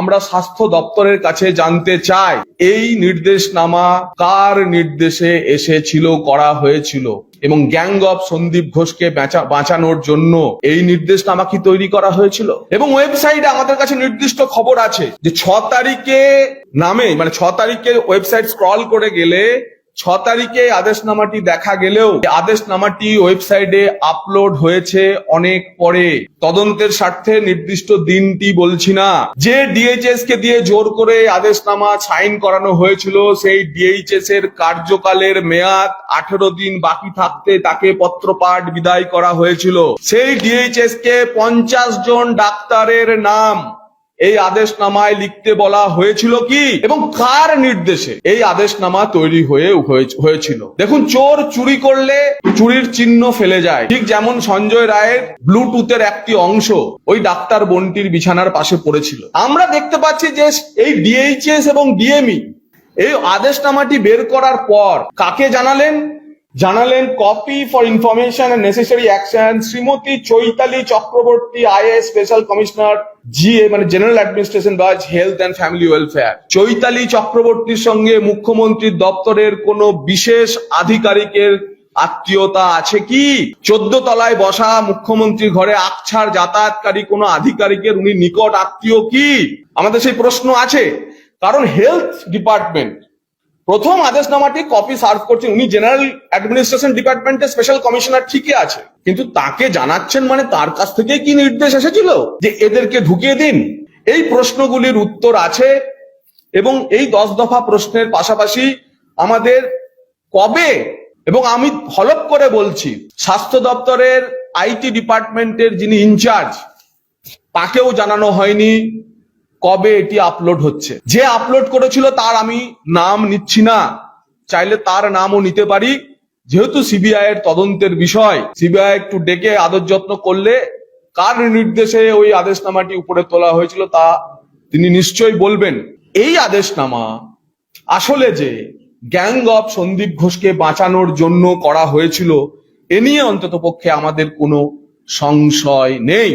আমরা স্বাস্থ্য দপ্তরের কাছে জানতে চাই এই নির্দেশনামা কার নির্দেশে এসেছিল, করা হয়েছিল, এবং গ্যাং অফ সন্দীপ ঘোষকে বাঁচানোর জন্য এই নির্দেশনামা কি তৈরি করা হয়েছিল? এবং ওয়েবসাইটে আমাদের কাছে নির্দিষ্ট খবর আছে যে 6 তারিখে নামে, মানে 6 তারিখে ওয়েবসাইট স্ক্রল করে গেলে 6 তারিখে আদেশনামাটি দেখা গেলেও আদেশনামাটি ওয়েবসাইটে আপলোড হয়েছে অনেক পরে। তদন্তের স্বার্থে নির্দিষ্ট দিনটি বলছি না। যে ডিএইচএস কে দিয়ে জোর করে আদেশনামা সাইন করানো হয়েছিল, সেই ডিএইচএস এর কার্যকালের মেয়াদ 18 দিন বাকি থাকতে তাকে পত্রপাঠ বিদায় করা হয়েছিল। সেই ডিএইচএস কে 50 জন ডাক্তারের নাম এই আদেশনামায় লিখতে বলা হয়েছিল কি, এবং কার নির্দেশে এই আদেশনামা তৈরি হয়েছিল? দেখুন, চোর চুরি করলে চুরির চিহ্ন ফেলে যায়, ঠিক যেমন সঞ্জয় রায়ের ব্লুটুথের একটি অংশ ওই ডাক্তার বন্টির বিছানার পাশে পড়েছিল। আমরা দেখতে পাচ্ছি যে এই ডিএইচএস এবং ডিএমই এই আদেশনামাটি বের করার পর কাকে জানালেন? Copy for information and necessary action Shrimati Chaitali Chakraborty, IAS special commissioner GA, মানে জেনারেল অ্যাডমিনিস্ট্রেশন বা health and family welfare. Chaitali চক্রবর্তীর সঙ্গে মুখ্যমন্ত্রীর দপ্তরের কোনো বিশেষ আধিকারিকের আত্মীয়তা আছে কি? 14 তলায় বসা মুখ্যমন্ত্রীর ঘরে আকছার যাতায়াতকারী কোনো আধিকারিকের উনি নিকট আত্মীয় কি? আমাদের সেই প্রশ্ন আছে। কারণ হেলথ ডিপার্টমেন্ট প্রথম আদেশনামাটি কপি সার্ভ করছেন, উনি জেনারেল অ্যাডমিনিস্ট্রেশন ডিপার্টমেন্টের স্পেশাল কমিশনার ঠিকই আছে, কিন্তু তাকে জানাচ্ছেন মানে তার কাছ থেকে কি নির্দেশ এসেছিল যে এদেরকে ঢুকিয়ে দিন? এই প্রশ্নগুলির উত্তর আছে, এবং এই 10 দফা প্রশ্নের পাশাপাশি আমাদের কবে, এবং আমি হলপ করে বলছি, স্বাস্থ্য দপ্তরের আইটি ডিপার্টমেন্টের যিনি ইনচার্জ তাকেও জানানো হয়নি কবে এটি আপলোড হচ্ছে। যে আপলোড করেছিল তার আমি নাম নিচ্ছি না, চাইলে তার নামও নিতে পারি। যেহেতু সিবিআই এর তদন্তের বিষয়, সিবিআই একটু ডেকে আদর যত্ন করলে কার নির্দেশে ওই আদেশনামাটি উপরে তোলা হয়েছিল তা তিনি নিশ্চয়ই বলবেন। এই আদেশনামা আসলে যে গ্যাং অফ সন্দীপ ঘোষকে বাঁচানোর জন্য করা হয়েছিল এ নিয়ে অন্ততপক্ষে আমাদের কোনো সংশয় নেই।